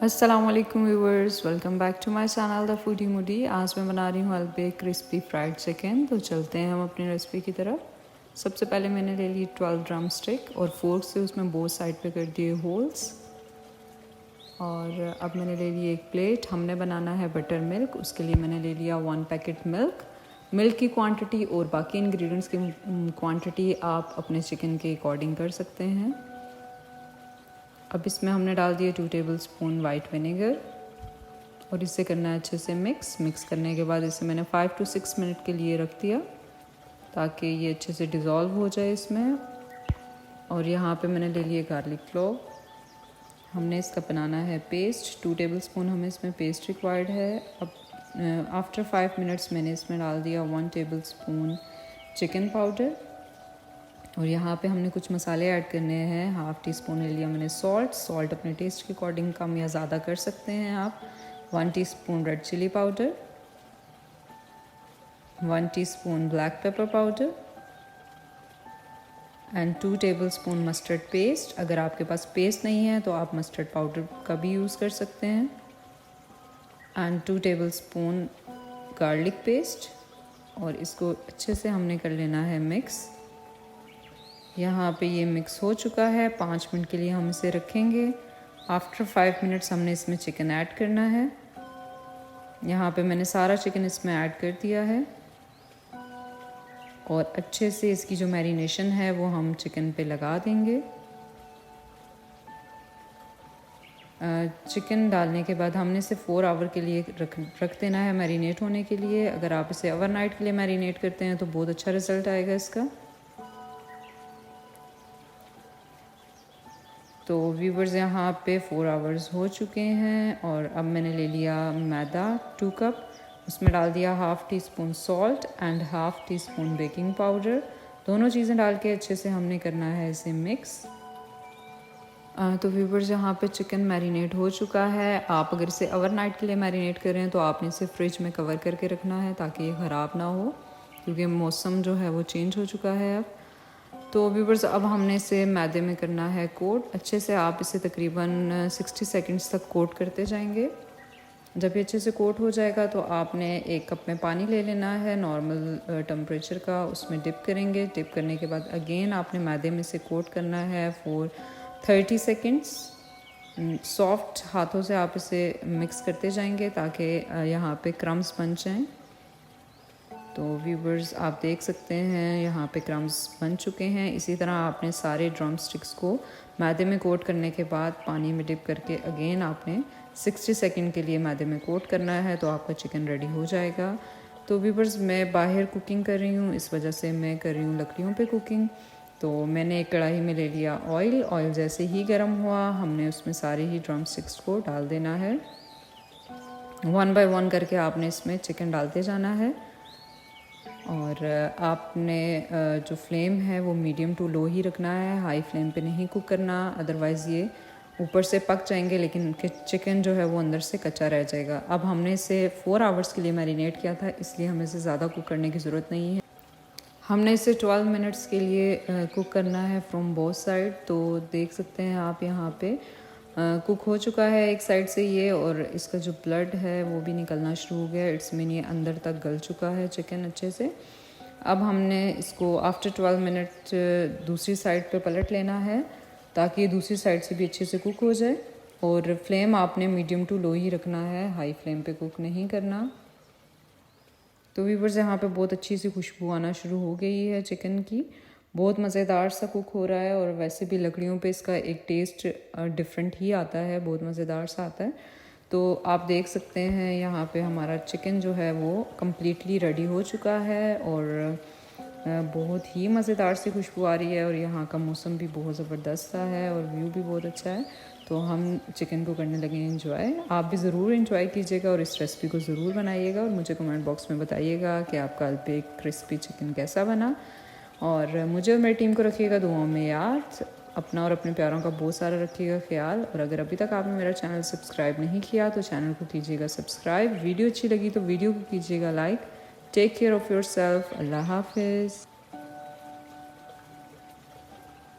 अस्सलामुअलैकुम viewers, welcome back to my channel the foodie moody. आज मैं बना रही हूँ अलबे क्रिस्पी फ्राइड चिकन। तो चलते हैं हम अपनी रेसिपी की तरफ। सबसे पहले मैंने ले ली 12 ड्रम स्टिक और फोर्क से उसमें बोथ साइड पे कर दिए होल्स। और अब मैंने ले ली एक प्लेट। हमने बनाना है बटर मिल्क, उसके लिए मैंने ले लिया 1 पैकेट मिल्क। मिल्क की क्वांटिटी और बाकी इंग्रेडिएंट्स की क्वांटिटी आप अपने चिकन के अकॉर्डिंग कर सकते हैं। अब इसमें हमने डाल दिए 2 टेबलस्पून वाइट विनेगर और इसे करना है अच्छे से मिक्स करने के बाद इसे मैंने 5 to 6 मिनट के लिए रख दिया ताकि ये अच्छे से डिज़ोल्व हो जाए इसमें। और यहाँ पे मैंने ले लिए गार्लिक क्लोव। हमने इसका बनाना है पेस्ट। 2 टेबलस्पून हमें इसमें पेस्ट रिक्वायर्ड है। अब आफ्टर 5 मिनट्स मैंने इसमें डाल दिया 1 टेबलस्पून चिकन पाउडर। और यहाँ पे हमने कुछ मसाले ऐड करने हैं। हाफ़ टी स्पून ले लिया मैंने सॉल्ट अपने टेस्ट के अकॉर्डिंग कम या ज़्यादा कर सकते हैं आप। 1 teaspoon red chilli powder, 1 teaspoon black pepper powder and 2 tablespoon mustard paste. अगर आपके पास पेस्ट नहीं है तो आप मस्टर्ड पाउडर का भी यूज़ कर सकते हैं। And 2 tablespoon garlic paste. और इसको अच्छे से हमने कर लेना है मिक्स। यहाँ पे ये मिक्स हो चुका है। 5 मिनट के लिए हम इसे रखेंगे। आफ्टर 5 मिनट्स हमने इसमें चिकन ऐड करना है। यहाँ पे मैंने सारा चिकन इसमें ऐड कर दिया है और अच्छे से इसकी जो मैरिनेशन है वो हम चिकन पे लगा देंगे। चिकन डालने के बाद हमने इसे 4 आवर के लिए रख देना है मैरिनेट होने के लिए। अगर आप इसे ओवरनाइट के लिए मैरिनेट करते हैं तो बहुत अच्छा रिज़ल्ट आएगा इसका। तो व्यूवर्स यहाँ पे 4 आवर्स हो चुके हैं और अब मैंने ले लिया मैदा 2 कप। उसमें डाल दिया half tea spoon salt and half tea spoon baking powder. दोनों चीज़ें डाल के अच्छे से हमने करना है इसे मिक्स। तो व्यूवर्स यहाँ पे चिकन मैरिनेट हो चुका है। आप अगर इसे ओवरनाइट के लिए मैरिनेट करें तो आपने इसे फ्रिज में कवर करके रखना है ताकि ये ख़राब ना हो, क्योंकि मौसम जो है वो चेंज हो चुका है अब। तो व्यूवर्स अब हमने इसे मैदे में करना है कोट। अच्छे से आप इसे तकरीबन 60 सेकंड्स तक कोट करते जाएंगे। जब ये अच्छे से कोट हो जाएगा तो आपने 1 कप में पानी ले लेना है नॉर्मल टेम्परेचर का, उसमें डिप करेंगे। डिप करने के बाद अगेन आपने मैदे में से कोट करना है फॉर 30 सेकंड्स। सॉफ्ट हाथों से आप इसे मिक्स करते जाएंगे ताकि यहाँ पे क्रम्स बन जाएँ। तो व्यूवर्स आप देख सकते हैं यहाँ पे क्रम्स बन चुके हैं। इसी तरह आपने सारे ड्रम स्टिक्स को मैदे में कोट करने के बाद पानी में डिप करके अगेन आपने 60 सेकंड के लिए मैदे में कोट करना है तो आपका चिकन रेडी हो जाएगा। तो व्यूवर्स मैं बाहर कुकिंग कर रही हूँ, इस वजह से मैं कर रही हूँ लकड़ियों पे कुकिंग। तो मैंने एक कढ़ाई में ले लिया ऑयल जैसे ही गर्म हुआ हमने उसमें सारे ही ड्रम स्टिक्स को डाल देना है। 1 बाय 1 करके आपने इसमें चिकन डालते जाना है। और आपने जो फ्लेम है वो मीडियम टू लो ही रखना है, हाई फ्लेम पे नहीं कुक करना, अदरवाइज़ ये ऊपर से पक जाएंगे लेकिन चिकन जो है वो अंदर से कच्चा रह जाएगा। अब हमने इसे 4 आवर्स के लिए मैरिनेट किया था, इसलिए हमें इसे ज़्यादा कुक करने की ज़रूरत नहीं है। हमने इसे 12 मिनट्स के लिए कुक करना है फ्रॉम बोथ साइड। तो देख सकते हैं आप यहाँ पे कुक हो चुका है एक साइड से ये, और इसका जो ब्लड है वो भी निकलना शुरू हो गया। इट्स मीन ये अंदर तक गल चुका है चिकन अच्छे से। अब हमने इसको आफ्टर 12 मिनट दूसरी साइड पे पलट लेना है ताकि ये दूसरी साइड से भी अच्छे से कुक हो जाए। और फ्लेम आपने मीडियम टू लो ही रखना है, हाई फ्लेम पे कुक नहीं करना। तो व्यूवर्स यहाँ पे बहुत अच्छी सी खुशबू आना शुरू हो गई है चिकन की। बहुत मज़ेदार सा कुक हो रहा है और वैसे भी लकड़ियों पे इसका एक टेस्ट डिफरेंट ही आता है, बहुत मज़ेदार सा आता है। तो आप देख सकते हैं यहाँ पे हमारा चिकन जो है वो कम्प्लीटली रेडी हो चुका है और बहुत ही मज़ेदार सी खुशबू आ रही है। और यहाँ का मौसम भी बहुत ज़बरदस्त सा है और व्यू भी बहुत अच्छा है। तो हम चिकन को करने लगे एंजॉय। आप भी ज़रूर एंजॉय कीजिएगा और इस रेसिपी को ज़रूर बनाइएगा और मुझे कमेंट बॉक्स में बताइएगा कि आपका अलबे क्रिस्पी चिकन कैसा बना। और मुझे और मेरी टीम को रखिएगा दुआओं में याद। अपना और अपने प्यारों का बहुत सारा रखिएगा ख्याल। और अगर अभी तक आपने मेरा चैनल सब्सक्राइब नहीं किया तो चैनल को कीजिएगा सब्सक्राइब। वीडियो अच्छी लगी तो वीडियो को कीजिएगा like. Take care of yourself. Allah हाफिज़।